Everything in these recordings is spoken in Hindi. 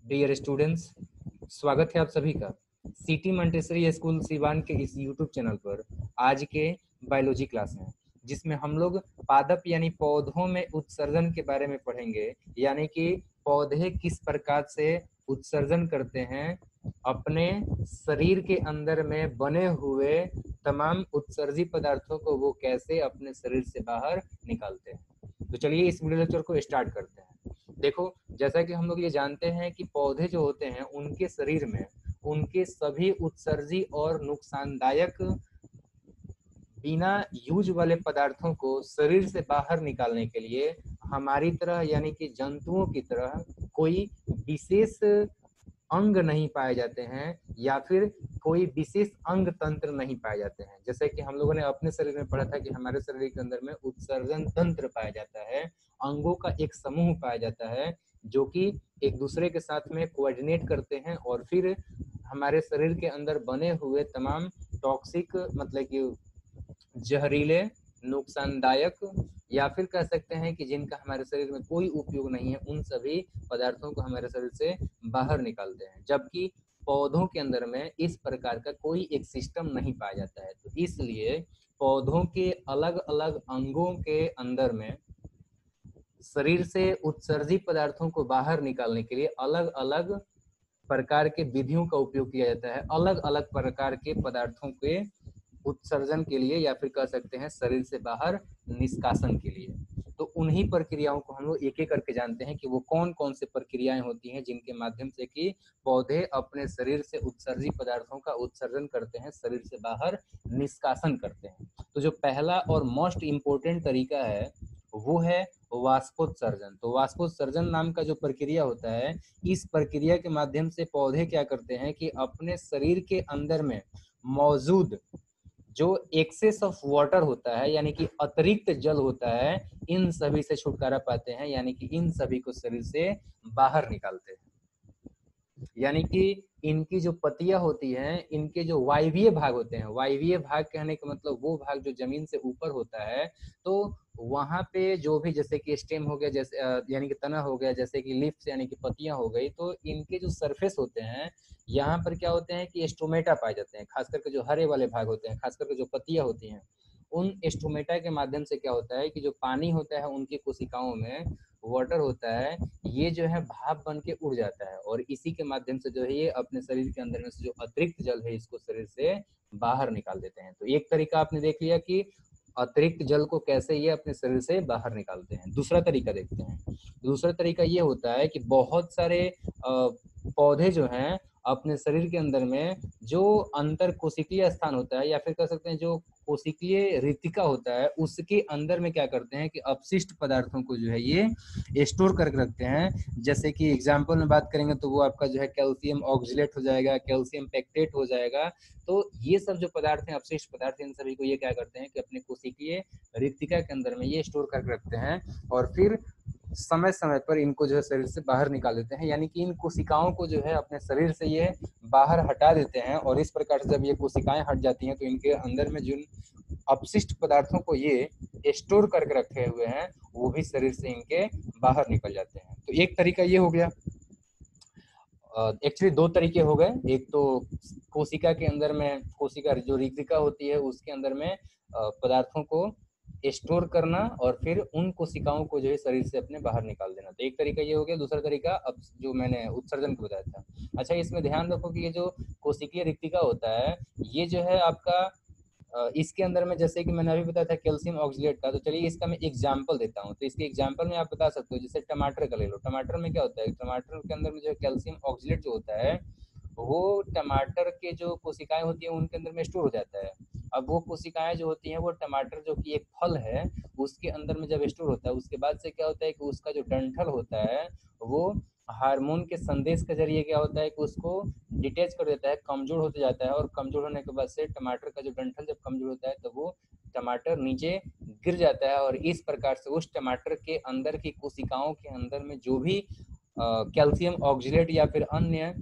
डियर स्टूडेंट्स, स्वागत है आप सभी का सिटी मंटेसरी स्कूल सिवान के इस यूट्यूब चैनल पर। आज के बायोलॉजी क्लास में जिसमें हम लोग पादप यानी पौधों में उत्सर्जन के बारे में पढ़ेंगे, यानी कि पौधे किस प्रकार से उत्सर्जन करते हैं, अपने शरीर के अंदर में बने हुए तमाम उत्सर्जी पदार्थों को वो कैसे अपने शरीर से बाहर निकालते हैं। तो चलिए इस वीडियो लेक्चर को स्टार्ट करते हैं। देखो, जैसा कि हम लोग ये जानते हैं कि पौधे जो होते हैं उनके शरीर में उनके सभी उत्सर्जी और नुकसानदायक बिना यूज वाले पदार्थों को शरीर से बाहर निकालने के लिए हमारी तरह यानी कि जंतुओं की तरह कोई विशेष अंग नहीं पाए जाते हैं या फिर कोई विशेष अंग तंत्र नहीं पाए जाते हैं। जैसे कि हम लोगों ने अपने शरीर में पढ़ा था कि हमारे शरीर के अंदर में उत्सर्जन तंत्र पाया जाता है, अंगों का एक समूह पाया जाता है जो कि एक दूसरे के साथ में कोऑर्डिनेट करते हैं और फिर हमारे शरीर के अंदर बने हुए तमाम टॉक्सिक मतलब कि जहरीले, नुकसानदायक या फिर कह सकते हैं कि जिनका हमारे शरीर में कोई उपयोग नहीं है, उन सभी पदार्थों को हमारे शरीर से बाहर निकालते हैं। जबकि पौधों के अंदर में इस प्रकार का कोई एक सिस्टम नहीं पाया जाता है। तो इसलिए पौधों के अलग अलग अंगों के अंदर में शरीर से उत्सर्जित पदार्थों को बाहर निकालने के लिए अलग अलग प्रकार के विधियों का उपयोग किया जाता है, अलग अलग प्रकार के पदार्थों के उत्सर्जन के लिए या फिर कह सकते हैं शरीर से बाहर निष्कासन के लिए। तो उन्हीं प्रक्रियाओं को हम लोग एक एक करके जानते हैं कि वो कौन कौन से प्रक्रियाएं होती हैं जिनके माध्यम से कि पौधे अपने शरीर से उत्सर्जित पदार्थों का उत्सर्जन करते हैं, शरीर से बाहर निष्कासन करते हैं। तो जो पहला और मोस्ट इम्पोर्टेंट तरीका है वो है वाष्पोत्सर्जन। तो वाष्पोत्सर्जन नाम का जो प्रक्रिया होता है, इस प्रक्रिया के माध्यम से पौधे क्या करते हैं कि अपने शरीर के अंदर में मौजूद जो एक्सेस ऑफ वाटर होता है यानी कि अतिरिक्त जल होता है, इन सभी से छुटकारा पाते हैं, यानी कि इन सभी को शरीर से बाहर निकालते हैं। यानी कि इनकी जो पत्तियां होती हैं, इनके जो वायवीय भाग होते हैं, वायवीय भाग कहने का मतलब वो भाग जो जमीन से ऊपर होता है, तो वहां पे जो भी जैसे कि स्टेम हो गया, जैसे यानी कि तना हो गया, जैसे कि लीफ्स यानी कि पत्तियां हो गई, तो इनके जो सरफेस होते हैं यहाँ पर क्या होते हैं कि स्टोमेटा पाए जाते हैं। खास करके जो हरे वाले भाग होते हैं, खास करके जो पत्तियां होती हैं, उन स्टोमेटा के माध्यम से क्या होता है कि जो पानी होता है उनकी कोशिकाओं में वाटर होता है, ये जो है भाप बन के उड़ जाता है और इसी के माध्यम से जो है ये अपने शरीर के अंदर में से जो अतिरिक्त जल है इसको शरीर से बाहर निकाल देते हैं। तो एक तरीका आपने देख लिया कि अतिरिक्त जल को कैसे ये अपने शरीर से बाहर निकालते हैं। दूसरा तरीका देखते हैं। दूसरा तरीका ये होता है कि बहुत सारे पौधे जो हैं अपने शरीर के अंदर में जो अंतर कोशिकीय स्थान होता है या फिर कह सकते हैं जो कोशिकीय रितिका होता है, उसके अंदर में क्या करते हैं कि अपशिष्ट पदार्थों को जो है ये स्टोर करके रखते हैं। जैसे कि एग्जाम्पल में बात करेंगे तो वो आपका जो है कैल्शियम ऑक्सलेट हो जाएगा, कैल्शियम पेक्टेट हो जाएगा। तो ये सब जो पदार्थ हैं, अपशिष्ट पदार्थ, इन सभी को ये क्या करते हैं कि अपने कोशिकीय रितिका के अंदर में ये स्टोर करके रखते हैं और फिर समय समय पर इनको जो है शरीर से बाहर निकाल देते हैं। यानी कि इन कोशिकाओं को जो है अपने शरीर से ये बाहर हटा देते हैं और इस प्रकार से जब ये कोशिकाएं हट जाती हैं तो इनके अंदर में जिन अपशिष्ट पदार्थों को ये स्टोर करके रखे हुए हैं वो भी शरीर से इनके बाहर निकल जाते हैं। तो एक तरीका ये हो गया। एक्चुअली दो तरीके हो गए। एक तो कोशिका के अंदर में, कोशिका जो रिक्तिका होती है उसके अंदर में पदार्थों को स्टोर करना और फिर उन कोशिकाओं को जो है शरीर से अपने बाहर निकाल देना। तो एक तरीका ये हो गया। दूसरा तरीका अब जो मैंने उत्सर्जन को बताया था। अच्छा, इसमें ध्यान रखो कि ये जो कोशिकीय रिक्तिका होता है ये जो है आपका इसके अंदर में जैसे कि मैंने अभी बताया था कैल्शियम ऑक्सलेट का, तो चलिए इसका मैं एग्जांपल देता हूँ। तो इसके एग्जांपल में आप बता सकते हो, जैसे टमाटर का ले लो। टमाटर में क्या होता है, टमाटर के अंदर में जो कैल्शियम ऑक्सलेट जो होता है वो टमाटर के जो कोशिकाएं होती हैं उनके अंदर में स्टोर हो जाता है। अब वो कोशिकाएं जो होती हैं वो टमाटर जो कि एक फल है उसके अंदर में जब स्टोर होता है, उसके बाद से क्या होता है कि उसका जो डंठल होता है वो हार्मोन के संदेश के जरिए क्या होता है कि उसको डिटेच कर देता है, कमजोर होते जाता है और कमजोर होने के बाद से टमाटर का जो डंठल जब कमजोर होता है तो वो टमाटर नीचे गिर जाता है और इस प्रकार से उस टमाटर के अंदर की कोशिकाओं के अंदर में जो भी कैल्शियम ऑक्सलेट या फिर अन्य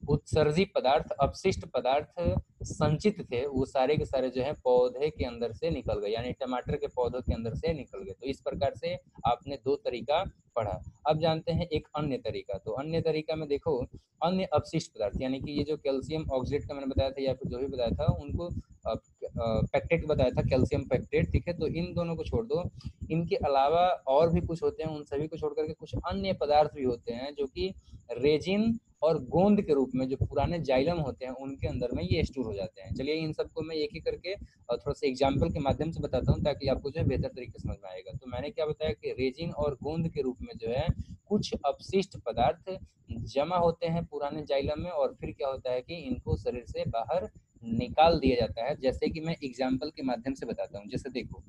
उत्सर्जित पदार्थ, अपशिष्ट पदार्थ संचित थे वो सारे के सारे जो है पौधे के अंदर से निकल गए, यानी टमाटर के पौधों के अंदर से निकल गए। तो इस प्रकार से आपने दो तरीका पढ़ा। अब जानते हैं एक अन्य तरीका। तो अन्य तरीका में देखो, अन्य अपशिष्ट पदार्थ यानी कि ये जो कैल्शियम ऑक्सीडेट का मैंने बताया था या फिर जो भी बताया था उनको पैक्टेट बताया था, कैल्शियम पैक्टेट, ठीक है। तो इन दोनों को छोड़ दो, इनके अलावा और भी कुछ होते हैं, उन सभी को छोड़ करके कुछ अन्य पदार्थ भी होते हैं जो कि रेजिन और गोंद के रूप में जो पुराने जाइलम होते हैं उनके अंदर में ये स्टोर हो जाते हैं। चलिए इन सबको मैं एक एक करके थोड़ा सा एग्जाम्पल के माध्यम से बताता हूँ ताकि आपको जो है बेहतर तरीके से समझ में आएगा। तो मैंने क्या बताया कि रेजिन और गोंद के रूप में जो है कुछ अपशिष्ट पदार्थ जमा होते हैं पुराने जाइलम में, और फिर क्या होता है कि इनको शरीर से बाहर निकाल दिया जाता है। जैसे कि मैं एग्जाम्पल के माध्यम से बताता हूँ। जैसे देखो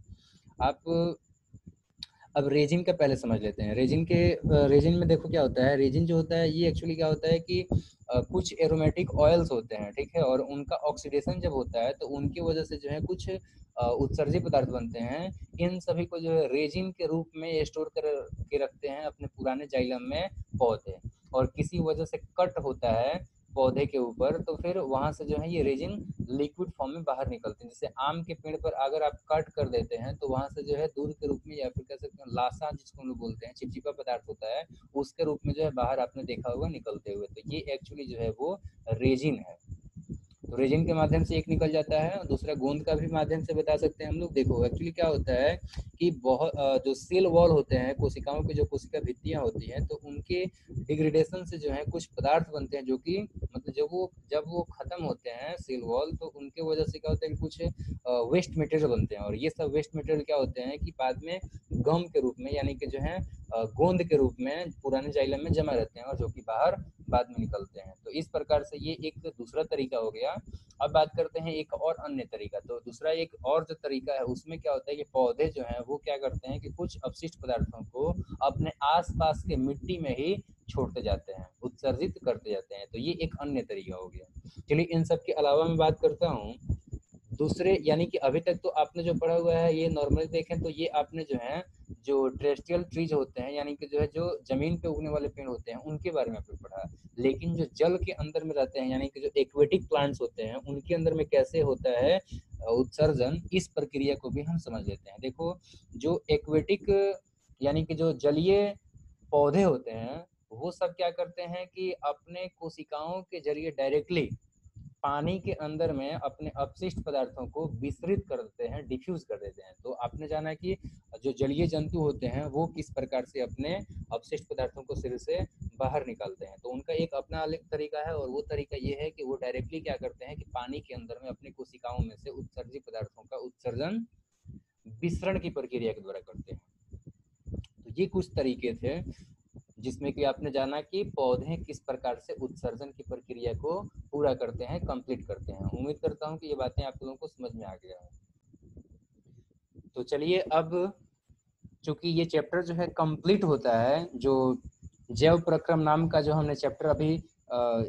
आप अब रेजिन का पहले समझ लेते हैं। रेजिन में देखो क्या होता है। रेजिन जो होता है ये एक्चुअली क्या होता है कि कुछ एरोमेटिक ऑयल्स होते हैं, ठीक है, और उनका ऑक्सीडेशन जब होता है तो उनकी वजह से जो है कुछ उत्सर्जित पदार्थ बनते हैं। इन सभी को जो है रेजिन के रूप में स्टोर कर के रखते हैं अपने पुराने जाइलम में पौधे, और किसी वजह से कट होता है पौधे के ऊपर तो फिर वहां से जो है ये रेजिन लिक्विड फॉर्म में बाहर निकलते हैं। जैसे आम के पेड़ पर अगर आप कट कर देते हैं तो वहां से जो है दूध के रूप में या फिर कह सकते हैं लाशा जिसको हम लोग बोलते हैं, चिपचिपा पदार्थ होता है, उसके रूप में जो है बाहर आपने देखा होगा निकलते हुए। तो ये एक्चुअली जो है वो रेजिन है। तो रेजिन के माध्यम से एक निकल जाता है, दूसरा गोंद का भी माध्यम से बता सकते हैं हम लोग। देखो एक्चुअली क्या होता है कि बहुत जो सेल वॉल होते हैं, कोशिकाओं की जो कोशिका भित्तियां होती हैं, तो उनके डिग्रेडेशन से जो है कुछ पदार्थ बनते हैं जो कि मतलब जब वो खत्म होते हैं सेल वॉल, तो उनके वजह से क्या होता है कि कुछ वेस्ट मटेरियल बनते हैं, और ये सब वेस्ट मटेरियल क्या होते हैं कि बाद में गम के रूप में यानी कि जो है गोंद के रूप में पुराने जाइलम में जमा रहते हैं, और जो कि बाहर बाद में निकलते हैं। तो इस प्रकार से ये एक दूसरा तरीका हो गया। अब बात करते हैं एक और अन्य तरीका। तो दूसरा एक और जो तरीका है उसमें क्या होता है कि पौधे जो हैं वो क्या करते हैं कि कुछ अपशिष्ट पदार्थों को अपने आसपास के मिट्टी में ही छोड़ते जाते हैं, उत्सर्जित करते जाते हैं। तो ये एक अन्य तरीका हो गया। चलिए इन सब के अलावा मैं बात करता हूँ दूसरे, यानी कि अभी तक तो आपने जो पढ़ा हुआ है ये नॉर्मली देखें तो ये आपने जो है जो टेरेस्ट्रियल ट्रीज होते हैं यानी कि जो है जो जमीन पे उगने वाले पेड़ होते हैं उनके बारे में आपने पढ़ा। लेकिन जो जल के अंदर में रहते हैं यानी कि जो एक्वेटिक प्लांट्स होते हैं उनके अंदर में कैसे होता है उत्सर्जन, इस प्रक्रिया को भी हम समझ लेते हैं। देखो जो एक्वेटिक यानी कि जो जलीय पौधे होते हैं वो सब क्या करते हैं कि अपने कोशिकाओं के जरिए डायरेक्टली पानी के अंदर में अपने अपशिष्ट पदार्थों को विसरित कर देते हैं, डिफ्यूज कर देते हैं। तो आपने जाना कि जो जलीय जंतु होते हैं वो किस प्रकार से अपने अपशिष्ट पदार्थों को शरीर से बाहर निकालते हैं। तो उनका एक अपना अलग तरीका है, और वो तरीका ये है कि वो डायरेक्टली क्या करते हैं कि पानी के अंदर में अपनी कोशिकाओं में से उत्सर्जित पदार्थों का उत्सर्जन विसरण की प्रक्रिया के द्वारा करते हैं। तो ये कुछ तरीके थे जिसमें कि आपने जाना कि पौधे किस प्रकार से उत्सर्जन की प्रक्रिया को पूरा करते हैं, कंप्लीट करते हैं। उम्मीद करता हूँ कि ये बातें आप लोगों को समझ में आ गया है। तो चलिए अब चूंकि ये चैप्टर जो है कंप्लीट होता है, जो जैव प्रक्रम नाम का जो हमने चैप्टर अभी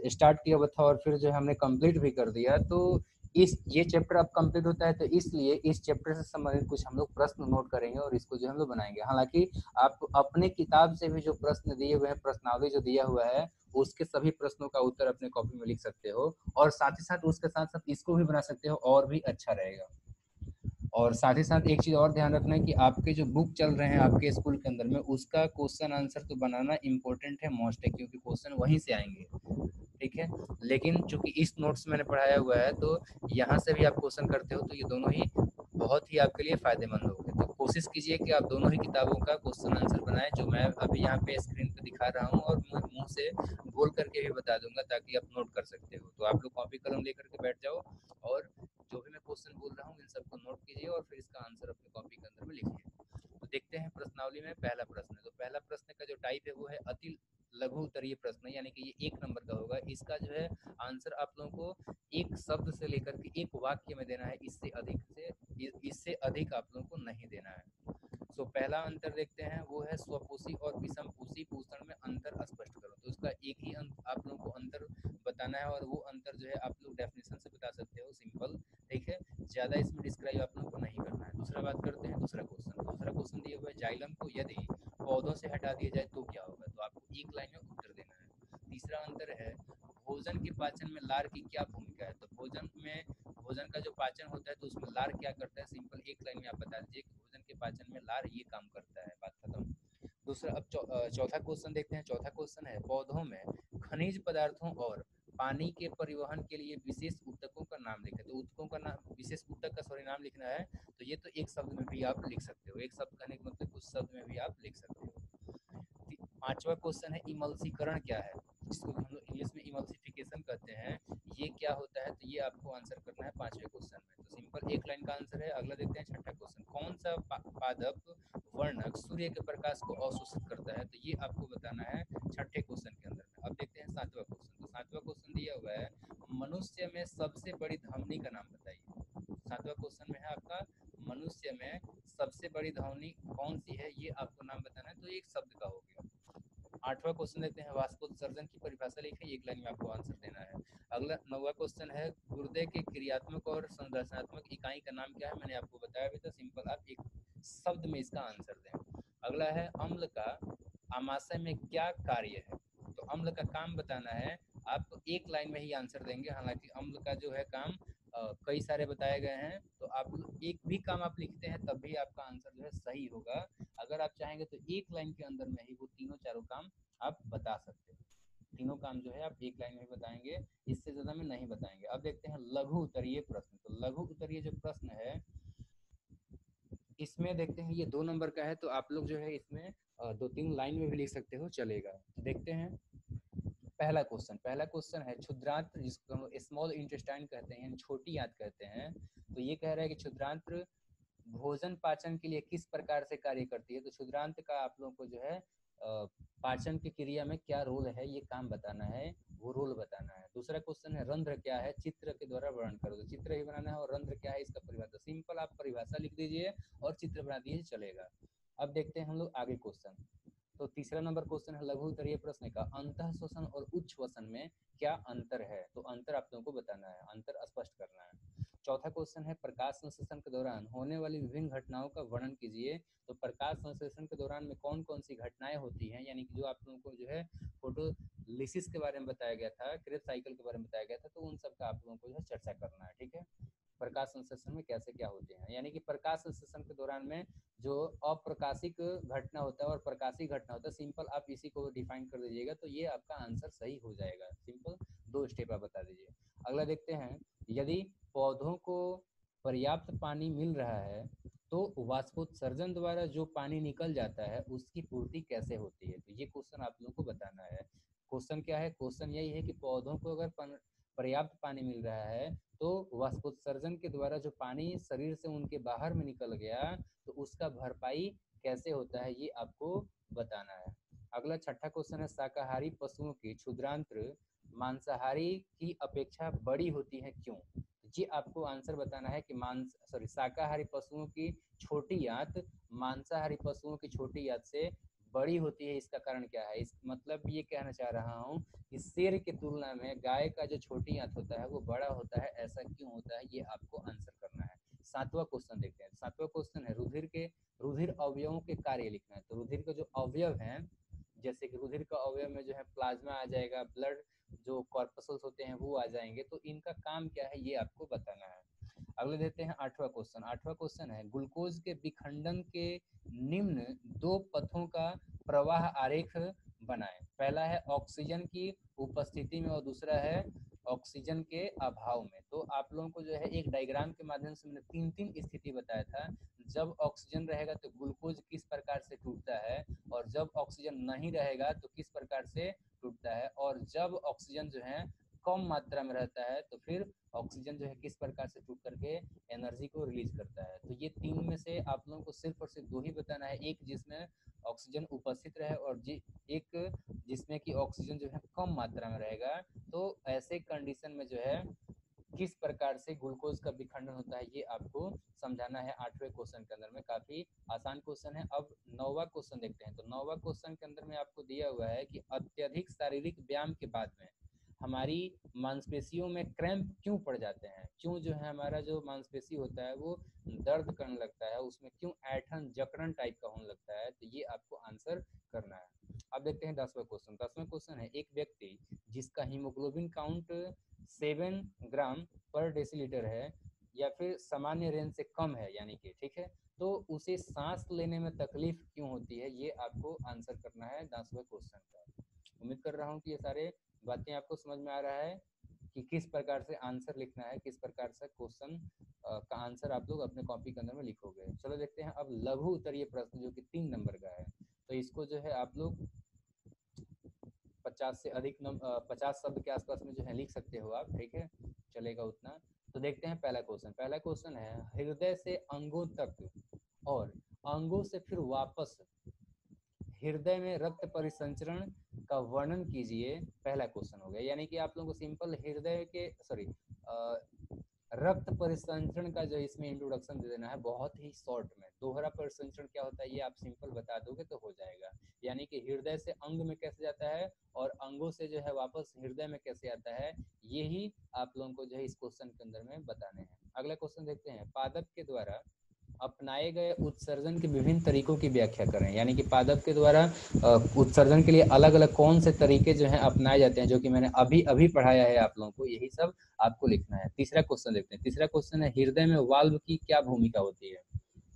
स्टार्ट किया हुआ था और फिर जो हमने कंप्लीट भी कर दिया, तो इस ये चैप्टर अब कंप्लीट होता है तो इसलिए इस चैप्टर से संबंधित कुछ हम लोग प्रश्न नोट करेंगे और इसको जो हम लोग बनाएंगे। हालांकि आप अपने किताब से भी जो प्रश्न दिए हुए हैं, प्रश्नावली जो दिया हुआ है, उसके सभी प्रश्नों का उत्तर अपने कॉपी में लिख सकते हो, और साथ ही साथ उसके साथ साथ इसको भी बना सकते हो और भी अच्छा रहेगा। और साथ ही साथ एक चीज़ और ध्यान रखना है कि आपके जो बुक चल रहे हैं आपके स्कूल के अंदर में, उसका क्वेश्चन आंसर तो बनाना इम्पोर्टेंट है, मोस्ट है, क्योंकि क्वेश्चन वहीं से आएंगे, ठीक है। लेकिन चूंकि इस नोट्स मैंने पढ़ाया हुआ है तो यहाँ से भी आप क्वेश्चन करते हो तो ये दोनों ही बहुत ही आपके लिए फ़ायदेमंद होंगे। तो कोशिश कीजिए कि आप दोनों ही किताबों का क्वेश्चन आंसर बनाएं, जो मैं अभी यहाँ पे स्क्रीन पे दिखा रहा हूँ और मैं मुँह से बोल करके भी बता दूंगा ताकि आप नोट कर सकते हो। तो आप लोग कॉपी कलम लेकर के बैठ जाओ और जो भी मैं क्वेश्चन बोल रहा हूँ इन सबको नोट कीजिए और फिर इसका आंसर अपने कॉपी के अंदर में लिखिए। तो देखते हैं प्रश्नावली में पहला प्रश्न है। तो पहला प्रश्न का जो टाइप है वो है अति लघु उत्तरीय प्रश्न, यानी कि ये 1 नंबर का होगा। इसका जो है आंसर आप लोगों को एक शब्द से लेकर के एक वाक्य में देना है, इससे अधिक आप लोगों को नहीं देना है। सो पहला अंतर देखते हैं, वो है स्वपोषी और विषमपोषी पोषण में अंतर स्पष्ट करो। तो उसका एक ही आप लोगों को अंतर बताना है, और वो अंतर जो है आप लोग डेफिनेशन से बता सकते हो, सिंपल, ठीक है। ज़्यादा इसमें डिस्क्राइब आप लोगों को नहीं करना है। दूसरा बात करते हैं दूसरा क्वेश्चन दिया हुआ है, जाइलम को यदि पौधों से हटा दिया जाए तो क्या होगा। तो आपको एक लाइन में उत्तर देना है। तीसरा अंतर है, भोजन के पाचन में लार की क्या भूमिका तरीका है। तो भोजन का जो पाचन होता है तो उसमें लार क्या करता है, सिंपल एक लाइन में आप बता दीजिए कि भोजन के पाचन में लार ये काम करता है, बात खत्म। दूसरा, अब चौथा क्वेश्चन देखते हैं। चौथा क्वेश्चन है, पौधों में खनिज पदार्थों और पानी के परिवहन के लिए विशेष ऊतकों का नाम लिखें। तो ऊतकों का नाम, विशेष ऊतक का सॉरी नाम लिखना है, तो ये तो एक शब्द में भी आप लिख सकते हो, एक शब्द कहने का मतलब कुछ शब्द में भी आप लिख सकते हो। पांचवा क्वेश्चन है, इमल्सीकरण क्या है, जिसको हम लोग इंग्लिश में इमल्सिफिकेशन कहते हैं, ये क्या होता है, तो ये आपको आंसर करना है पांचवें क्वेश्चन में। तो सिंपल एक लाइन का आंसर है। अगला देखते हैं छठा क्वेश्चन, कौन सा पादप वर्णक सूर्य के प्रकाश को अवशोषित करता है, तो ये आपको बताना है छठे क्वेश्चन के अंदर में। अब देखते हैं सातवां क्वेश्चन। तो सातवां क्वेश्चन दिया हुआ है, मनुष्य में सबसे बड़ी धमनी का नाम बताइए। सातवां क्वेश्चन में है आपका, मनुष्य में सबसे बड़ी धमनी कौन सी है, ये आपको नाम बताना है, तो एक शब्द का हो गया। आठवां क्वेश्चन देते हैं, वाष्पोत्सर्जन की परिभाषा लिखिए, एक लाइन में आपको आंसर देना है। अगला नौवां क्वेश्चन है, गुर्दे के क्रियात्मक और संरचनात्मक इकाई का नाम क्या है, मैंने आपको बताया भी था, सिंपल आप एक शब्द में इसका आंसर दें। अगला है, अम्ल का आमाशय में क्या कार्य है, तो अम्ल का काम बताना है, आप एक लाइन में ही आंसर देंगे। हालांकि अम्ल का जो है काम कई सारे बताए गए हैं, तो आप एक भी काम आप लिखते हैं तब भी आपका आंसर जो है सही होगा। अगर आप चाहेंगे तो एक लाइन के अंदर में ही वो तीनों चारों काम आप बता सकते हैं। तीनों काम जो है आप एक लाइन में बताएंगे, इससे ज्यादा में नहीं बताएंगे। अब देखते हैं लघु उत्तरीय प्रश्न। तो लघु उत्तरीय जो प्रश्न है, इसमें देखते हैं ये 2 नंबर का है, तो आप लोग जो है इसमें 2-3 लाइन में भी लिख सकते हो, चलेगा। तो देखते हैं पहला क्वेश्चन है, क्षुद्रांत्र जिसको हम स्मॉल इंटेस्टाइन कहते हैं, छोटी आंत कहते हैं, तो ये कह रहा है कि क्षुद्रांत्र भोजन पाचन के लिए किस प्रकार से कार्य करती है। तो क्षुद्रांत का आप लोगों को जो है पाचन की क्रिया में क्या रोल है, ये काम बताना है, वो रोल बताना है। दूसरा क्वेश्चन है, रंध्र क्या है, चित्र के द्वारा वर्णन करो। तो चित्र ही बनाना है, और रंध्र क्या है इसका परिभाषा, सिंपल आप परिभाषा लिख दीजिए और चित्र बना दीजिए, चलेगा। अब देखते हैं हम लोग आगे क्वेश्चन। तो तीसरा नंबर क्वेश्चन है लघु उत्तरीय प्रश्न का, अंतः श्वसन और उच्च श्वसन में क्या अंतर है, तो अंतर आप लोगों को बताना है, अंतर स्पष्ट करना है। चौथा क्वेश्चन है, प्रकाश संश्लेषण के दौरान होने वाली विभिन्न घटनाओं का वर्णन कीजिए। तो प्रकाश संश्लेषण के दौरान में कौन कौन सी घटनाएं होती हैं, यानी कि जो आप लोगों को जो है फोटोलिसिस के बारे में बताया गया था, क्रेब साइकिल के बारे में बताया गया था, तो उन सब का आप लोगों को जो है चर्चा करना है, ठीक है। प्रकाश संश्लेषण में कैसे क्या होते हैं, यानी कि प्रकाश संश्लेषण के दौरान में जो अप्रकाशिक घटना होता है और प्रकाशिक घटना होता है, सिंपल आप इसी को डिफाइन कर दीजिएगा, तो ये आपका आंसर सही हो जाएगा। सिंपल 2 स्टेप आप बता दीजिए। अगला देखते हैं, यदि पौधों को पर्याप्त पानी मिल रहा है तो वाष्पोत्सर्जन द्वारा जो पानी निकल जाता है उसकी पूर्ति कैसे होती है, तो ये क्वेश्चन आप लोगों को बताना है। क्वेश्चन क्या है, क्वेश्चन यही है कि पौधों को अगर पर्याप्त पानी मिल रहा है तो वाष्पोत्सर्जन के द्वारा जो पानी शरीर से उनके बाहर में निकल गया तो उसका भरपाई कैसे होता है, ये आपको बताना है। अगला छठा क्वेश्चन है, शाकाहारी पशुओं की क्षुद्रांत्र मांसाहारी की अपेक्षा बड़ी होती है क्यों। जी आपको आंसर बताना है कि शाकाहारी पशुओं की छोटी आंत मांसाहारी पशुओं की छोटी आंत से बड़ी होती है, इसका कारण क्या है। इस मतलब ये कहना चाह रहा हूँ कि शेर की तुलना में गाय का जो छोटी आंत होता है वो बड़ा होता है, ऐसा क्यों होता है, ये आपको आंसर करना है। सातवां क्वेश्चन देखते हैं। सातवां क्वेश्चन है, रुधिर अवयवों के कार्य लिखना है। तो रुधिर के जो अवयव हैं, जैसे कि रुधिर का अवयव में जो है प्लाज्मा आ जाएगा, ब्लड जो कॉर्पसल्स होते हैं वो आ जाएंगे, तो इनका काम क्या है ये आपको बताना है। अगले देते हैं आठवां क्वेश्चन। आठवां क्वेश्चन है, ग्लूकोज के विखंडन के निम्न 2 पथों का प्रवाह आरेख बनाएं। पहला है ऑक्सीजन की उपस्थिति में और दूसरा है ऑक्सीजन के अभाव में। तो आप लोगों को जो है एक डायग्राम के माध्यम से मैंने 3 स्थिति बताया था। जब ऑक्सीजन रहेगा तो ग्लूकोज किस प्रकार से टूटता है, और जब ऑक्सीजन नहीं रहेगा तो किस प्रकार से टूटता है, और जब ऑक्सीजन जो है कम मात्रा में रहता है तो फिर ऑक्सीजन जो है किस प्रकार से टूट करके एनर्जी को रिलीज करता है। तो ये 3 में से आप लोगों को सिर्फ और सिर्फ 2 ही बताना है, एक जिसमें ऑक्सीजन उपस्थित रहे और एक जिसमें कि ऑक्सीजन जो है कम मात्रा में रहेगा। तो ऐसे कंडीशन में जो है किस प्रकार से ग्लूकोज का विखंडन होता है ये आपको समझाना है 8वें क्वेश्चन के अंदर में। काफी आसान क्वेश्चन है। अब 9वां क्वेश्चन देखते हैं। तो 9वां क्वेश्चन के अंदर में आपको दिया हुआ है कि अत्यधिक शारीरिक व्यायाम के बाद में हमारी मांसपेशियों में क्रैम्प क्यों पड़ जाते हैं, क्यों जो है हमारा जो मांसपेशी होता है वो दर्द करने लगता है, उसमें क्यों ऐठन जकड़न टाइप का होने लगता है, तो ये आपको आंसर करना है। अब देखते हैं 10वां क्वेश्चन। 10वां क्वेश्चन है, एक व्यक्ति जिसका हीमोग्लोबिन काउंट 7 ग्राम पर डेसीलीटर है या फिर सामान्य रेंज से कम है, यानी कि ठीक है, तो उसे सांस लेने में तकलीफ क्यों होती है, ये आपको आंसर करना है 10वें क्वेश्चन का। उम्मीद कर रहा हूँ कि ये सारे बातें आपको समझ में आ रहा है कि किस प्रकार से आंसर लिखना है, किस प्रकार से क्वेश्चन का आंसर आप लोग अपने कॉपी के अंदर में लिखोगे। चलो देखते हैं अब लघु उत्तरीय प्रश्न जो कि 3 नंबर का है, तो इसको जो है आप लोग 50 से अधिक 50 शब्द के आसपास में जो है लिख सकते हो आप, ठीक है, चलेगा उतना। तो देखते हैं पहला क्वेश्चन। पहला क्वेश्चन है, हृदय से अंगों तक और अंगों से फिर वापस हृदय में रक्त परिसंचरण का वर्णन कीजिए। पहला क्वेश्चन हो गया, यानी कि आप लोगों को सिंपल हृदय के रक्त परिसंचरण का जो इसमें इंट्रोडक्शन दे देना है, बहुत ही शॉर्ट में। दोहरा परिसंचरण क्या होता है ये आप सिंपल बता दोगे तो हो जाएगा, यानी कि हृदय से अंग में कैसे जाता है और अंगों से जो है वापस हृदय में कैसे आता है, यही आप लोगों को जो है इस क्वेश्चन के अंदर में बताने हैं। अगला क्वेश्चन देखते हैं, पादप के द्वारा अपनाए गए उत्सर्जन के विभिन्न तरीकों की व्याख्या करें, यानी कि पादप के द्वारा उत्सर्जन के लिए अलग अलग कौन से तरीके जो हैं अपनाए जाते हैं, जो कि मैंने अभी अभी पढ़ाया है आप लोगों को, यही सब आपको लिखना है। तीसरा क्वेश्चन देखते हैं। तीसरा क्वेश्चन है, हृदय में वाल्व की क्या भूमिका होती है,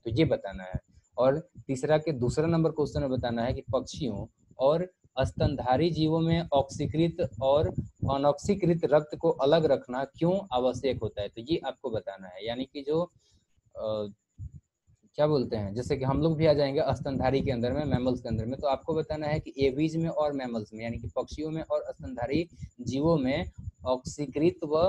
तो ये बताना है। और तीसरा के दूसरा नंबर क्वेश्चन में बताना है कि पक्षियों और स्तनधारी जीवों में ऑक्सीकृत और अनऑक्सीकृत रक्त को अलग रखना क्यों आवश्यक होता है, तो ये आपको बताना है। यानी कि जो क्या बोलते हैं, जैसे कि हम लोग भी आ जाएंगे स्तनधारी के अंदर में, मैमल्स के अंदर में, तो आपको बताना है कि एवीज में और मैमल्स में, यानी कि पक्षियों में और स्तनधारी जीवों में ऑक्सीकृत व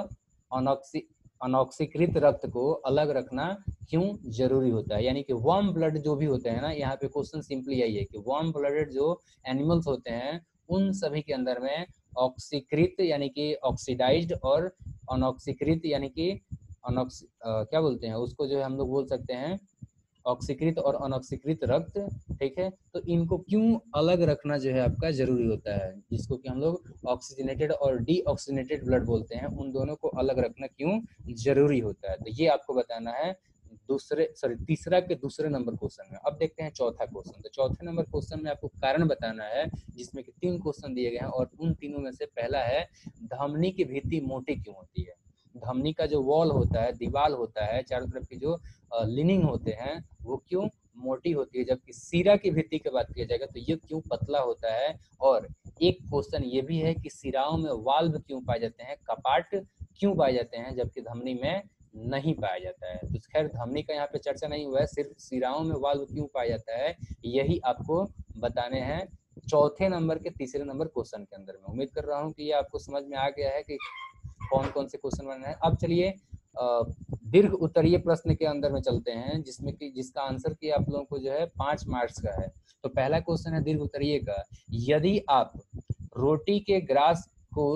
अनऑक्सीकृत रक्त को अलग रखना क्यों जरूरी होता है। यानी कि वार्म ब्लड जो भी होते हैं ना, यहाँ पे क्वेश्चन सिंपली यही है कि वार्म ब्लडेड जो एनिमल्स होते हैं उन सभी के अंदर में ऑक्सीकृत यानी कि ऑक्सीडाइज्ड और अनऑक्सीकृत यानी कि क्या बोलते हैं उसको, जो है हम लोग बोल सकते हैं ऑक्सीकृत और अनऑक्सीकृत रक्त, ठीक है। तो इनको क्यों अलग रखना जो है आपका जरूरी होता है, जिसको कि हम लोग ऑक्सीजनेटेड और डीऑक्सीजनेटेड ब्लड बोलते हैं, उन दोनों को अलग रखना क्यों जरूरी होता है, तो ये आपको बताना है तीसरा के दूसरे नंबर क्वेश्चन में। अब देखते हैं चौथा क्वेश्चन। तो चौथे नंबर क्वेश्चन में आपको कारण बताना है, जिसमें कि 3 क्वेश्चन दिए गए हैं और उन तीनों में से पहला है, धमनी की भित्ति मोटी क्यों होती है। धमनी का जो वॉल होता है, दीवार होता है, चारों तरफ की जो लिनिंग होते हैं वो क्यों मोटी होती है, जबकि सिरा की भित्ति की बात किया जाएगा तो ये क्यों पतला होता है। और एक क्वेश्चन ये भी है कि सिराओं में वाल्व क्यों पाए जाते हैं, कपाट क्यों पाए जाते हैं, जबकि धमनी में नहीं पाया जाता है। तो खैर धमनी का यहाँ पे चर्चा नहीं हुआ है, सिर्फ सिराओं में वाल्व क्यों पाया जाता है यही आपको बताने हैं चौथे नंबर के तीसरे नंबर क्वेश्चन के अंदर में। उम्मीद कर रहा हूँ कि ये आपको समझ में आ गया है कि कौन कौन से क्वेश्चन बनना है। अब चलिए दीर्घ उत्तरीय प्रश्न के अंदर में चलते हैं, जिसमें कि जिसका आंसर की आप लोगों को जो है 5 मार्क्स का है। तो पहला क्वेश्चन है दीर्घ उत्तरीय का, यदि आप रोटी के ग्रास को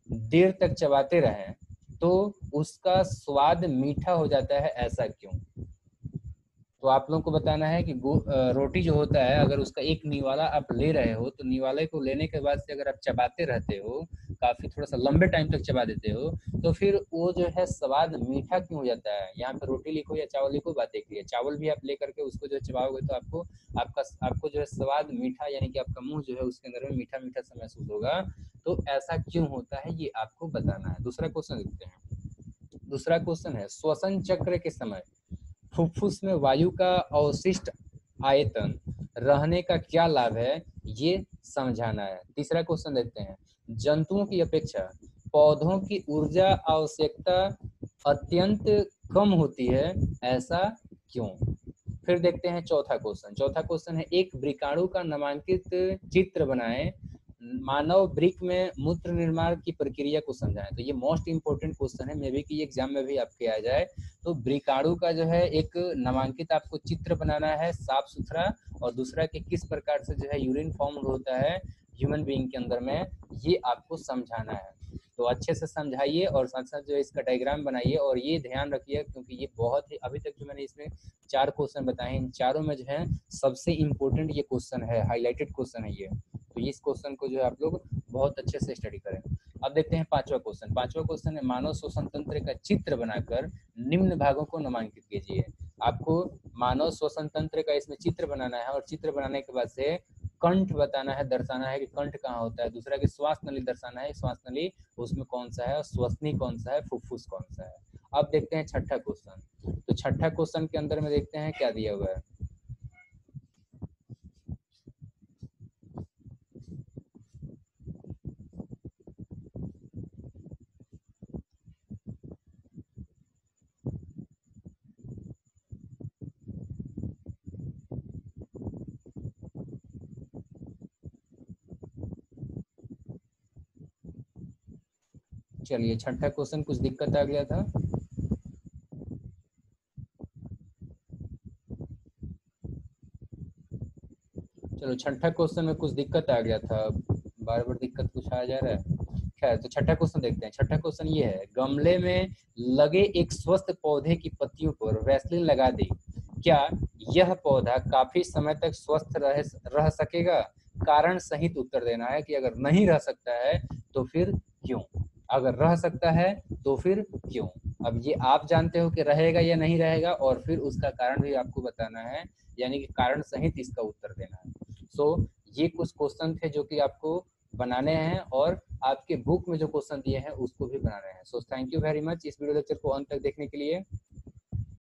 देर तक चबाते रहें तो उसका स्वाद मीठा हो जाता है, ऐसा क्यों। तो आप लोगों को बताना है कि रोटी जो होता है, अगर उसका एक निवाला आप ले रहे हो तो निवाले को लेने के बाद से अगर आप चबाते रहते हो, काफी थोड़ा सा लंबे टाइम तक चबा देते हो, तो फिर वो जो है स्वाद मीठा क्यों हो जाता है। यहाँ पे रोटी लिखो या चावल लिखो, बात एक ही है। चावल भी आप लेकर के उसको जो चबाओगे तो आपको जो है स्वाद मीठा, यानी कि आपका मुंह जो है उसके अंदर में मीठा मीठा सा महसूस होगा। तो ऐसा क्यों होता है ये आपको बताना है। दूसरा क्वेश्चन देखते हैं। दूसरा क्वेश्चन है, श्वसन चक्र के समय फुफ्फुस में वायु का अवशिष्ट आयतन रहने का क्या लाभ है, ये समझाना है। तीसरा क्वेश्चन देखते हैं, जंतुओं की अपेक्षा पौधों की ऊर्जा आवश्यकता अत्यंत कम होती है, ऐसा क्यों। फिर देखते हैं चौथा क्वेश्चन। चौथा क्वेश्चन है, एक वृकाणु का नामांकित चित्र बनाएं, मानव वृक्क में मूत्र निर्माण की प्रक्रिया को समझाएं। तो ये मोस्ट इंपोर्टेंट क्वेश्चन है, मे बी कि एग्जाम में भी आपके आ जाए। तो वृकाणु का जो है एक नामांकित आपको चित्र बनाना है साफ सुथरा, और दूसरा कि किस प्रकार से जो है यूरिन फॉर्म होता है ह्यूमन बीइंग के अंदर में, ये आपको समझाना है। तो अच्छे से समझाइए और साथ साथ जो है इसका डायग्राम बनाइए, और ये ध्यान रखिए क्योंकि ये बहुत ही, अभी तक जो मैंने इसमें 4 क्वेश्चन बताए हैं, इन चारों में जो है सबसे इम्पोर्टेंट ये क्वेश्चन है, हाईलाइटेड क्वेश्चन है ये। तो इस क्वेश्चन को जो है आप लोग बहुत अच्छे से स्टडी करें। अब देखते हैं पांचवा क्वेश्चन। पांचवा क्वेश्चन है, मानव श्वसन तंत्र का चित्र बनाकर निम्न भागों को नामांकित कीजिए। आपको मानव श्वसन तंत्र का इसमें चित्र बनाना है, और चित्र बनाने के बाद से कंठ बताना है, दर्शाना है कि कंठ कहाँ होता है। दूसरा कि श्वास नली दर्शाना है, श्वास नली उसमें कौन सा है, और श्वसनी कौन सा है, फुफ्फुस कौन सा है। अब देखते हैं छठा क्वेश्चन। तो छठा क्वेश्चन के अंदर में देखते हैं क्या दिया हुआ है। चलिए छठा क्वेश्चन कुछ दिक्कत आ गया था। चलो छठा क्वेश्चन में कुछ दिक्कत आ गया था, बार बार दिक्कत कुछ आ जा रहा है। खैर तो छठा क्वेश्चन देखते हैं। छठा क्वेश्चन ये है, गमले में लगे एक स्वस्थ पौधे की पत्तियों पर वैसलीन लगा दी, क्या यह पौधा काफी समय तक स्वस्थ रह सकेगा? कारण सहित उत्तर देना है कि अगर नहीं रह सकता है तो फिर क्यों, अगर रह सकता है तो फिर क्यों। अब ये आप जानते हो कि रहेगा या नहीं रहेगा, और फिर उसका कारण भी आपको बताना है, यानी कि कारण सहित इसका उत्तर देना है। सो ये कुछ क्वेश्चन थे जो कि आपको बनाने हैं, और आपके बुक में जो क्वेश्चन दिए हैं उसको भी बनाने हैं। So thank you very much इस वीडियो लेक्चर को अंत तक देखने के लिए।